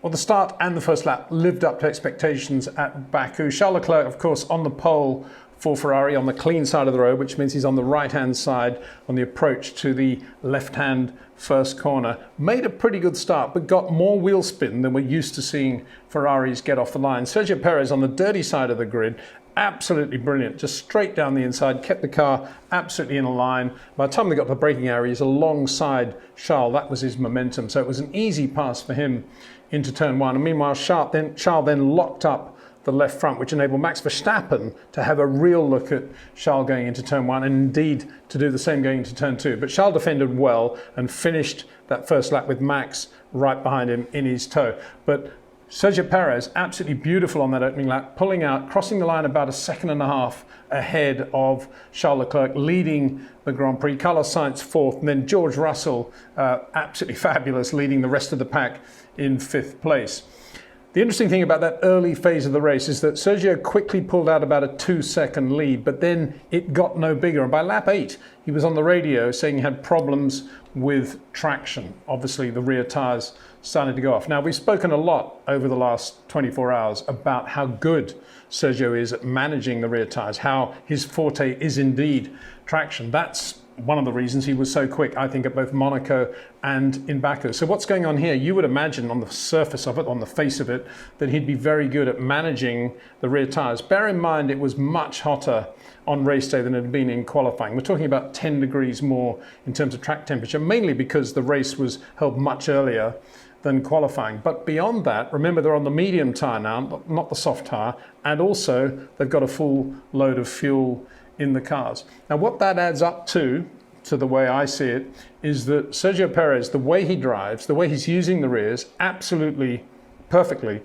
Well, the start and the first lap lived up to expectations at Baku. Charles Leclerc, of course, on the pole for Ferrari on the clean side of the road, which means he's on the right-hand side on the approach to the left-hand first corner. Made a pretty good start, but got more wheel spin than we're used to seeing Ferraris get off the line. Sergio Perez on the dirty side of the grid, absolutely brilliant, just straight down the inside, kept the car absolutely in a line. By the time they got to the braking area, he's alongside Charles. That was his momentum. So it was an easy pass for him into turn one. And meanwhile, Charles then locked up the left front, which enabled Max Verstappen to have a real look at Charles going into turn one, and indeed to do the same going into turn two. But Charles defended well and finished that first lap with Max right behind him in his tow. But Sergio Perez, absolutely beautiful on that opening lap, pulling out, crossing the line about a second and a half ahead of Charles Leclerc, leading the Grand Prix. Carlos Sainz fourth, and then George Russell, absolutely fabulous, leading the rest of the pack in fifth place. The interesting thing about that early phase of the race is that Sergio quickly pulled out about a 2-second lead, but then it got no bigger. And by lap 8, he was on the radio saying he had problems with traction. Obviously, the rear tyres started to go off. Now, we've spoken a lot over the last 24 hours about how good Sergio is at managing the rear tyres, how his forte is indeed traction. That's one of the reasons he was so quick, I think, at both Monaco and in Baku. So what's going on here? You would imagine on the surface of it, on the face of it, that he'd be very good at managing the rear tyres. Bear in mind, it was much hotter on race day than it had been in qualifying. We're talking about 10 degrees more in terms of track temperature, mainly because the race was held much earlier than qualifying. But beyond that, remember they're on the medium tyre now, not the soft tyre, and also they've got a full load of fuel in the cars. Now what that adds up to the way I see it, is that Sergio Perez, the way he drives, the way he's using the rears absolutely perfectly,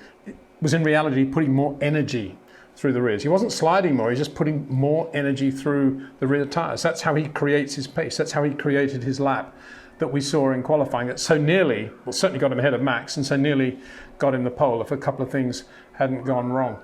was in reality putting more energy through the rears. He wasn't sliding more, he's just putting more energy through the rear tyres. That's how he creates his pace, that's how he created his lap that we saw in qualifying. That so nearly, well, certainly got him ahead of Max, and so nearly got him the pole if a couple of things hadn't gone wrong.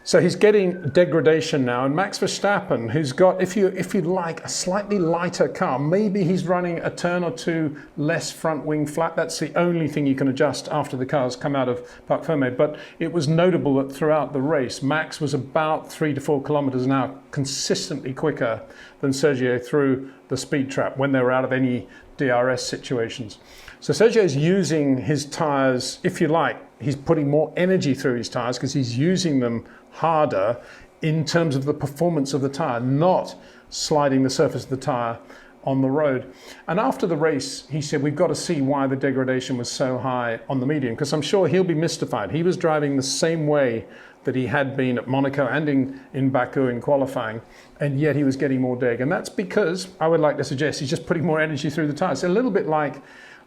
So he's getting degradation now, and Max Verstappen, who's got, if you like, a slightly lighter car, maybe he's running a turn or two less front wing flat. That's the only thing you can adjust after the cars come out of Parc Fermé. But it was notable that throughout the race, Max was about 3 to 4 kilometers an hour, consistently quicker than Sergio through the speed trap when they were out of any DRS situations. So Sergio's using his tyres, if you like, he's putting more energy through his tyres because he's using them harder in terms of the performance of the tyre, not sliding the surface of the tyre on the road. And after the race, he said, we've got to see why the degradation was so high on the medium, because I'm sure he'll be mystified. He was driving the same way that he had been at Monaco and in Baku in qualifying, and yet he was getting more deg. And that's because, I would like to suggest, he's just putting more energy through the tyres. A little bit like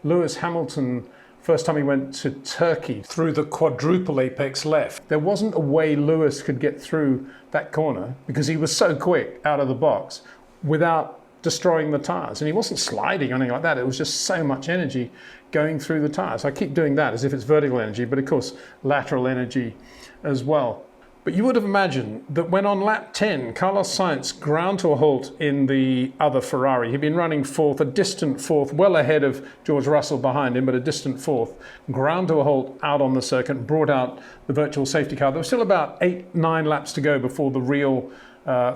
Lewis Hamilton, first time he went to Turkey through the quadruple apex left. There wasn't a way Lewis could get through that corner because he was so quick out of the box without destroying the tyres. And he wasn't sliding or anything like that. It was just so much energy going through the tyres. I keep doing that as if it's vertical energy, but of course lateral energy as well. But you would have imagined that when on lap 10, Carlos Sainz ground to a halt in the other Ferrari, he'd been running fourth, a distant fourth, well ahead of George Russell behind him, but a distant fourth, ground to a halt out on the circuit, brought out the virtual safety car. There was still about 8-9 laps to go before the real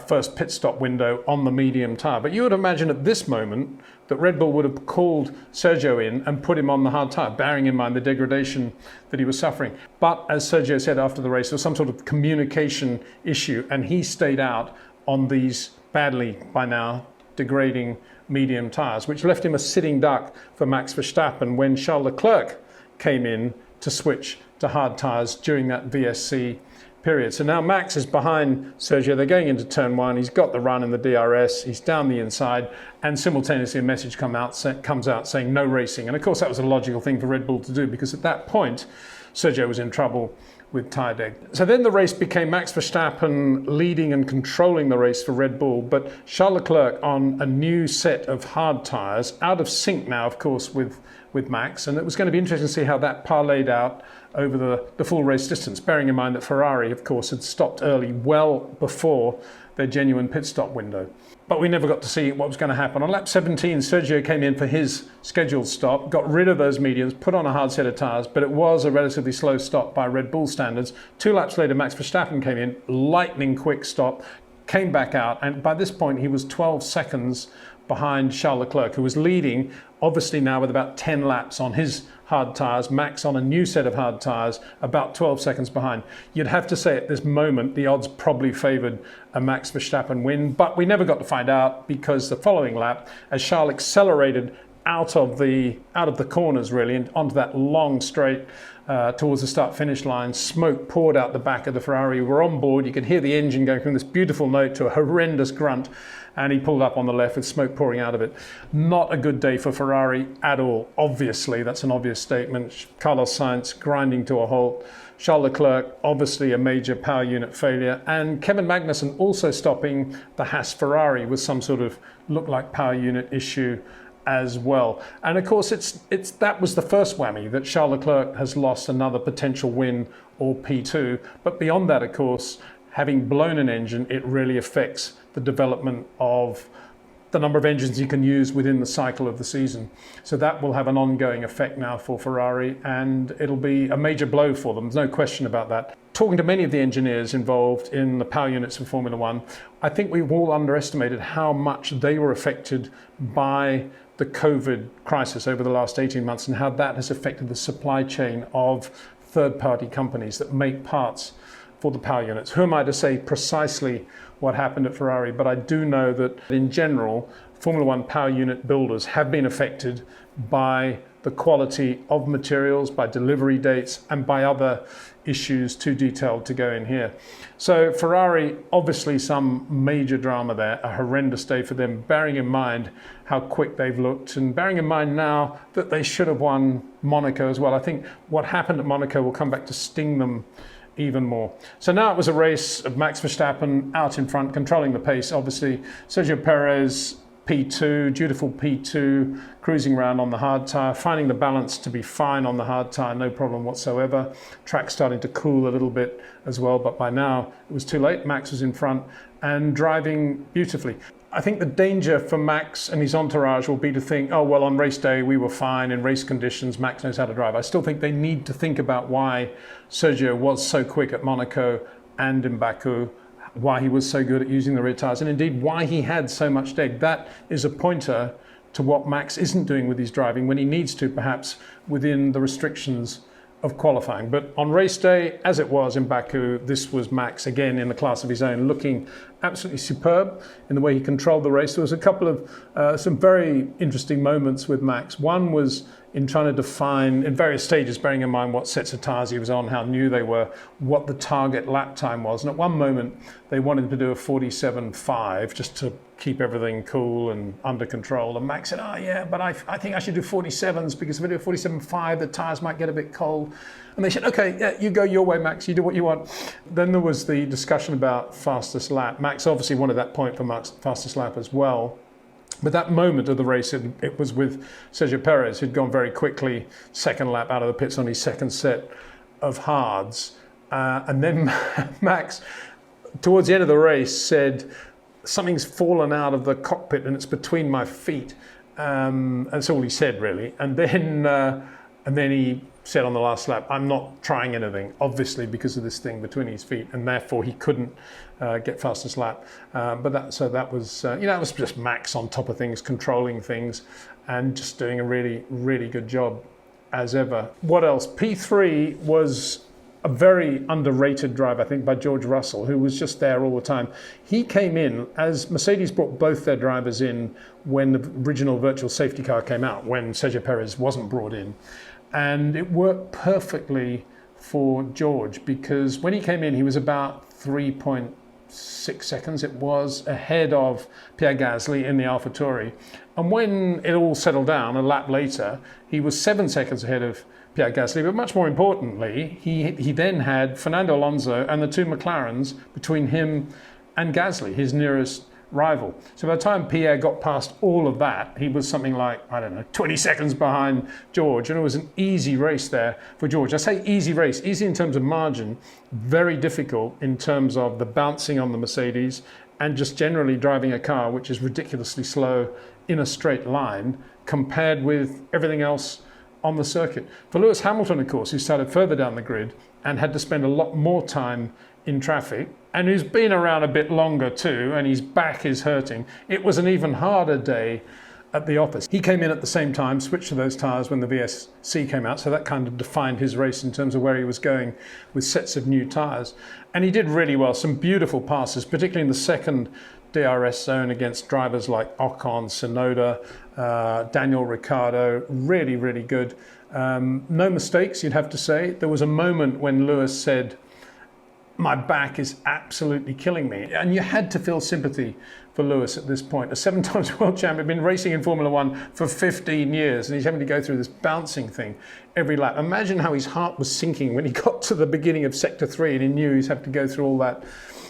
first pit stop window on the medium tyre. But you would imagine at this moment that Red Bull would have called Sergio in and put him on the hard tyre, bearing in mind the degradation that he was suffering. But as Sergio said after the race, there was some sort of communication issue, and he stayed out on these badly, by now, degrading medium tyres, which left him a sitting duck for Max Verstappen when Charles Leclerc came in to switch to hard tyres during that VSC period. So now Max is behind Sergio. They're going into turn one. He's got the run in the DRS. He's down the inside, and simultaneously a message comes out saying no racing. And of course that was a logical thing for Red Bull to do, because at that point Sergio was in trouble with tyre deg. So then the race became Max Verstappen leading and controlling the race for Red Bull, but Charles Leclerc on a new set of hard tyres, out of sync now, of course, with with Max, and it was going to be interesting to see how that parlayed out over the full race distance, bearing in mind that Ferrari, of course, had stopped early well before their genuine pit stop window. But we never got to see what was going to happen. On lap 17, Sergio came in for his scheduled stop, got rid of those mediums, put on a hard set of tyres, but it was a relatively slow stop by Red Bull standards. 2 laps later, Max Verstappen came in, lightning quick stop, came back out, and by this point he was 12 seconds behind Charles Leclerc, who was leading, obviously now with about 10 laps on his hard tyres, Max on a new set of hard tyres, about 12 seconds behind. You'd have to say at this moment the odds probably favoured a Max Verstappen win, but we never got to find out, because the following lap, as Charles accelerated out of the corners really and onto that long straight towards the start-finish line, smoke poured out the back of the Ferrari. We were on board, you could hear the engine going from this beautiful note to a horrendous grunt, and he pulled up on the left with smoke pouring out of it. Not a good day for Ferrari at all. Obviously, that's an obvious statement. Carlos Sainz grinding to a halt. Charles Leclerc, obviously a major power unit failure. And Kevin Magnussen also stopping the Haas Ferrari with some sort of look-like power unit issue as well. And of course, that was the first whammy, that Charles Leclerc has lost another potential win or P2. But beyond that, of course, having blown an engine, it really affects the development of the number of engines you can use within the cycle of the season. So that will have an ongoing effect now for Ferrari, and it'll be a major blow for them. There's no question about that. Talking to many of the engineers involved in the power units in Formula One, I think we've all underestimated how much they were affected by the COVID crisis over the last 18 months and how that has affected the supply chain of third-party companies that make parts for the power units. Who am I to say precisely what happened at Ferrari? But I do know that in general, Formula One power unit builders have been affected by the quality of materials, by delivery dates, and by other issues too detailed to go in here. So Ferrari, obviously some major drama there, a horrendous day for them, bearing in mind how quick they've looked and bearing in mind now that they should have won Monaco as well. I think what happened at Monaco will come back to sting them even more. So now it was a race of Max Verstappen out in front, controlling the pace. Obviously, Sergio Perez, P2, dutiful P2, cruising around on the hard tyre, finding the balance to be fine on the hard tyre, no problem whatsoever. Track starting to cool a little bit as well, but by now it was too late. Max was in front and driving beautifully. I think the danger for Max and his entourage will be to think, oh, well, on race day we were fine, in race conditions, Max knows how to drive. I still think they need to think about why Sergio was so quick at Monaco and in Baku, why he was so good at using the rear tyres, and indeed why he had so much deg. That is a pointer to what Max isn't doing with his driving when he needs to, perhaps within the restrictions of qualifying. But on race day, as it was in Baku, this was Max again in a class of his own, looking absolutely superb in the way he controlled the race. There was a couple of some very interesting moments with Max. One was in trying to define, in various stages, bearing in mind what sets of tyres he was on, how new they were, what the target lap time was. And at one moment, they wanted to do a 47.5 just to keep everything cool and under control. And Max said, oh yeah, but I think I should do 47s because if I do a 47.5, the tyres might get a bit cold. And they said, okay, yeah, you go your way, Max, you do what you want. Then there was the discussion about fastest lap. Max obviously wanted that point for Max fastest lap as well. But that moment of the race, it was with Sergio Perez, who'd gone very quickly, second lap out of the pits on his second set of hards. And then Max, towards the end of the race, said, something's fallen out of the cockpit and it's between my feet. That's all he said, really. And then he said on the last lap, I'm not trying anything, obviously because of this thing between his feet, and therefore he couldn't get fastest lap. But that was just Max on top of things, controlling things, and just doing a really, really good job as ever. What else? P3 was a very underrated drive, I think, by George Russell, who was just there all the time. He came in as Mercedes brought both their drivers in when the original virtual safety car came out, when Sergio Perez wasn't brought in. And it worked perfectly for George because when he came in, he was about 3.6 seconds, it was, ahead of Pierre Gasly in the AlphaTauri. And when it all settled down, a lap later, he was 7 seconds ahead of Pierre Gasly. But much more importantly, he then had Fernando Alonso and the two McLarens between him and Gasly, his nearest rival. So by the time Pierre got past all of that, he was something like, I don't know, 20 seconds behind George, and it was an easy race there for George. I say easy race, easy in terms of margin, very difficult in terms of the bouncing on the Mercedes and just generally driving a car which is ridiculously slow in a straight line compared with everything else on the circuit. For Lewis Hamilton, of course, who started further down the grid and had to spend a lot more time in traffic, and who's been around a bit longer too, and his back is hurting, it was an even harder day at the office. He came in at the same time, switched to those tyres when the VSC came out, so that kind of defined his race in terms of where he was going with sets of new tyres. And he did really well, some beautiful passes, particularly in the second DRS zone against drivers like Ocon, Tsunoda, Daniel Ricciardo, really, really good. No mistakes, you'd have to say. There was a moment when Lewis said, "My back is absolutely killing me." And you had to feel sympathy for Lewis at this point. A 7 times world champion, been racing in Formula One for 15 years, and he's having to go through this bouncing thing every lap. Imagine how his heart was sinking when he got to the beginning of Sector 3 and he knew he'd have to go through all that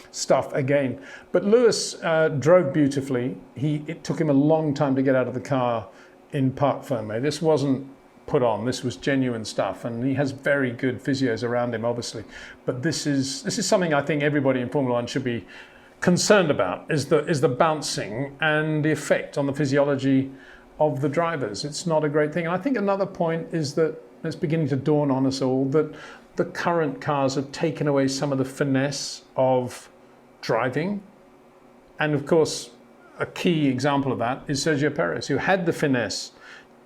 stuff again. But Lewis drove beautifully. It took him a long time to get out of the car in parc fermé. This wasn't put on, this was genuine stuff, and he has very good physios around him, obviously. But this is something I think everybody in Formula One should be concerned about, is the bouncing and the effect on the physiology of the drivers. It's not a great thing. And I think another point is that it's beginning to dawn on us all that the current cars have taken away some of the finesse of driving. And of course, a key example of that is Sergio Perez, who had the finesse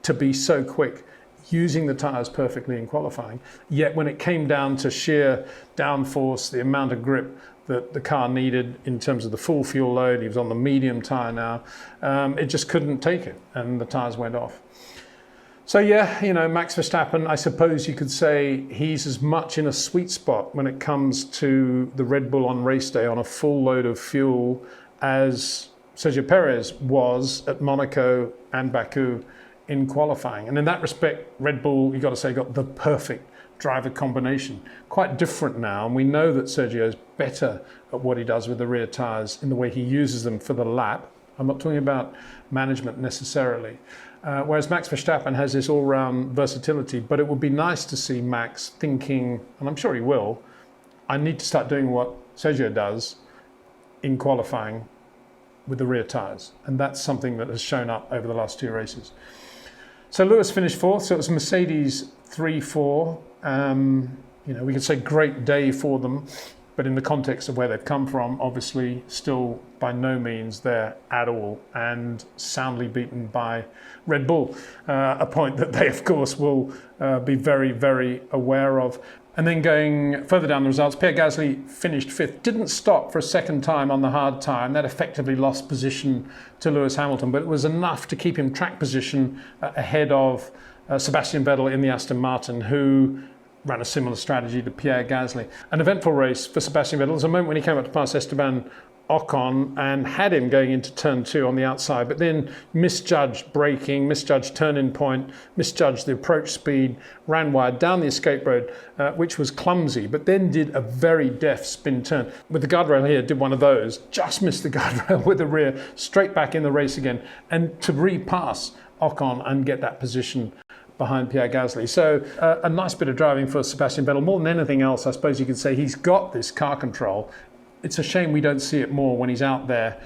to be so quick, using the tyres perfectly in qualifying. Yet when it came down to sheer downforce, the amount of grip that the car needed in terms of the full fuel load, he was on the medium tyre now, it just couldn't take it, and the tyres went off. So yeah, Max Verstappen, I suppose you could say he's as much in a sweet spot when it comes to the Red Bull on race day on a full load of fuel as Sergio Perez was at Monaco and Baku in qualifying. And in that respect, Red Bull, you've got to say, got the perfect driver combination. Quite different now, and we know that Sergio is better at what he does with the rear tyres in the way he uses them for the lap. I'm not talking about management necessarily. Whereas Max Verstappen has this all-round versatility, but it would be nice to see Max thinking, and I'm sure he will, I need to start doing what Sergio does in qualifying with the rear tyres. And that's something that has shown up over the last 2 races. So Lewis finished 4th, so it was Mercedes 3-4. We could say great day for them, but in the context of where they've come from, obviously still by no means there at all, and soundly beaten by Red Bull, a point that they, of course, will be very, very aware of. And then going further down the results, Pierre Gasly finished 5th, didn't stop for a second time on the hard tyre, and that effectively lost position to Lewis Hamilton, but it was enough to keep him track position ahead of Sebastian Vettel in the Aston Martin, who ran a similar strategy to Pierre Gasly. An eventful race for Sebastian Vettel. There was a moment when he came up to pass Esteban Ocon and had him going into turn 2 on the outside, but then misjudged braking, misjudged turn-in point, misjudged the approach speed, ran wide down the escape road, which was clumsy, but then did a very deft spin turn. With the guardrail here, did one of those, just missed the guardrail with the rear, straight back in the race again, and to repass Ocon and get that position behind Pierre Gasly. So a nice bit of driving for Sebastian Vettel. More than anything else, I suppose you could say he's got this car control. It's a shame we don't see it more when he's out there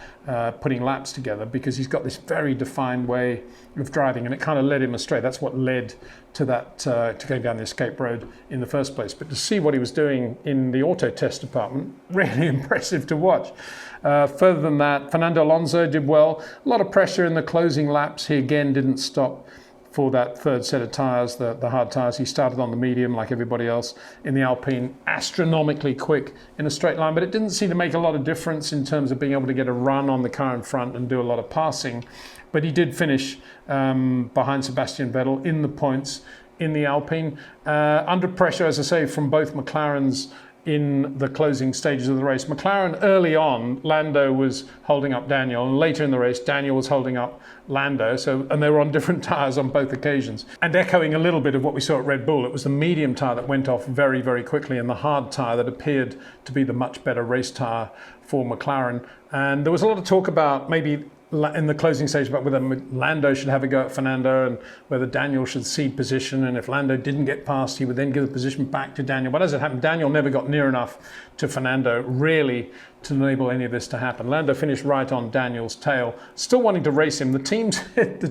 putting laps together, because he's got this very defined way of driving, and it kind of led him astray. That's what led to that to going down the escape road in the first place. But to see what he was doing in the auto test department, really impressive to watch. Further than that, Fernando Alonso did well. A lot of pressure in the closing laps. He again didn't stop for that third set of tyres, the hard tyres. He started on the medium like everybody else in the Alpine, astronomically quick in a straight line, but it didn't seem to make a lot of difference in terms of being able to get a run on the car in front and do a lot of passing. But he did finish behind Sebastian Vettel in the points in the Alpine. Under pressure, as I say, from both McLarens in the closing stages of the race. McLaren early on, Lando was holding up Daniel, and later in the race, Daniel was holding up Lando. And they were on different tyres on both occasions. And echoing a little bit of what we saw at Red Bull, it was the medium tyre that went off very, very quickly, and the hard tyre that appeared to be the much better race tyre for McLaren. And there was a lot of talk about maybe in the closing stage about whether Lando should have a go at Fernando and whether Daniel should cede position, and if Lando didn't get past, he would then give the position back to Daniel. But as it happened, Daniel never got near enough to Fernando really to enable any of this to happen. Lando finished right on Daniel's tail, still wanting to race him. The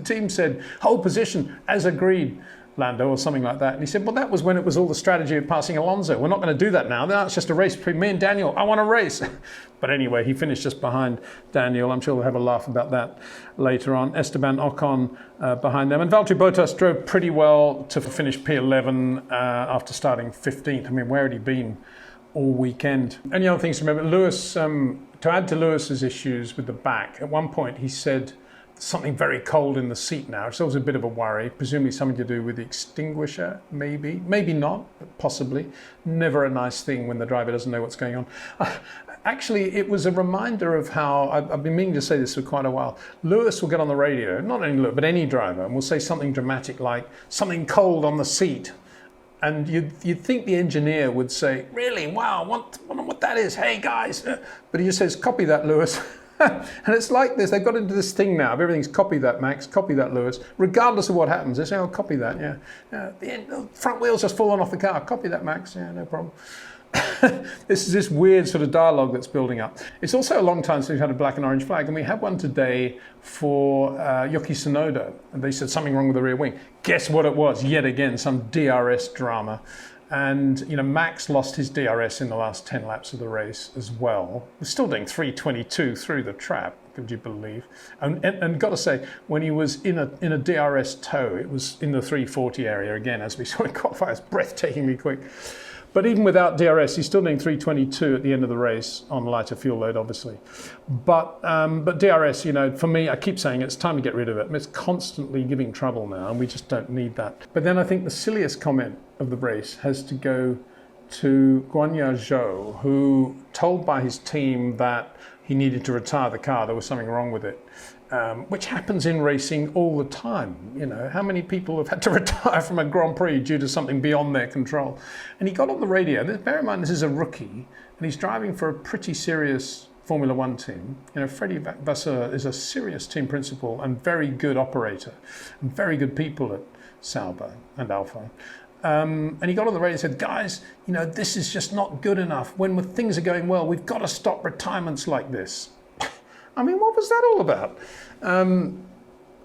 team said, hold position as agreed, Lando, or something like that. And he said, well, that was when it was all the strategy of passing Alonso. We're not going to do that now. Now it's just a race between me and Daniel. I want to race. But anyway, he finished just behind Daniel. I'm sure we'll have a laugh about that later on. Esteban Ocon behind them. And Valtteri Bottas drove pretty well to finish P11 after starting 15th. I mean, where had he been all weekend? Any other things to remember? Lewis, to add to Lewis's issues with the back, at one point he said, something very cold in the seat now. It's always a bit of a worry, presumably something to do with the extinguisher, maybe not, but possibly. Never a nice thing when the driver doesn't know what's going on. Actually, it was a reminder of how, I've been meaning to say this for quite a while, Lewis will get on the radio, not only Lewis, but any driver, and will say something dramatic like, something cold on the seat. And you'd think the engineer would say, really, wow, wonder what that is, hey guys. But he just says, copy that, Lewis. And it's like this, they've got into this thing now of everything's copy that, Max, copy that, Lewis, regardless of what happens. They say, oh, copy that, yeah. The front wheel's just fallen off the car, copy that, Max, yeah, no problem. This is this weird sort of dialogue that's building up. It's also a long time since we've had a black and orange flag, and we had one today for Yuki Tsunoda, and they said something wrong with the rear wing. Guess what it was? Yet again, some DRS drama. And, Max lost his DRS in the last 10 laps of the race as well. We're still doing 322 through the trap, could you believe? And got to say, when he was in a DRS tow, it was in the 340 area again, as we saw in qualify. It's breathtakingly quick. But even without DRS, he's still doing 322 at the end of the race on lighter fuel load, obviously. But DRS, for me, I keep saying it's time to get rid of it. It's constantly giving trouble now, and we just don't need that. But then I think the silliest comment of the race has to go to Guanyu Zhou, who told by his team that he needed to retire the car. There was something wrong with it. Which happens in racing all the time. How many people have had to retire from a Grand Prix due to something beyond their control? And he got on the radio. Bear in mind, this is a rookie, and he's driving for a pretty serious Formula One team. Freddie Vasseur is a serious team principal and very good operator, and very good people at Sauber and Alfa. And he got on the radio and said, guys, this is just not good enough. When things are going well, we've got to stop retirements like this. I mean, what was that all about?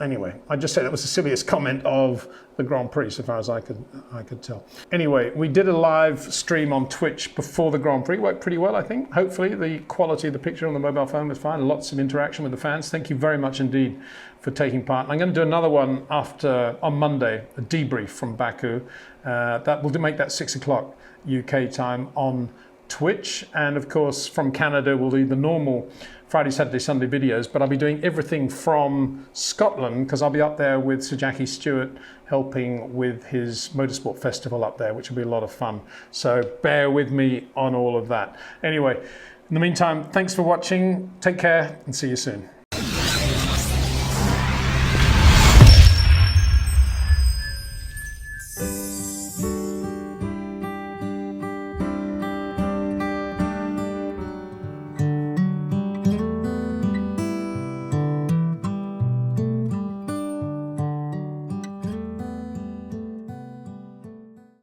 Anyway, I just said it was the silliest comment of the Grand Prix, so far as I could tell. Anyway, we did a live stream on Twitch before the Grand Prix. Worked pretty well, I think. Hopefully, the quality of the picture on the mobile phone was fine. Lots of interaction with the fans. Thank you very much indeed for taking part. And I'm going to do another one on Monday, a debrief from Baku. That will make that 6 o'clock UK time on Twitch. And of course, from Canada, we'll do the normal Friday, Saturday, Sunday videos, but I'll be doing everything from Scotland because I'll be up there with Sir Jackie Stewart helping with his motorsport festival up there, which will be a lot of fun. So bear with me on all of that. Anyway, in the meantime, thanks for watching. Take care and see you soon.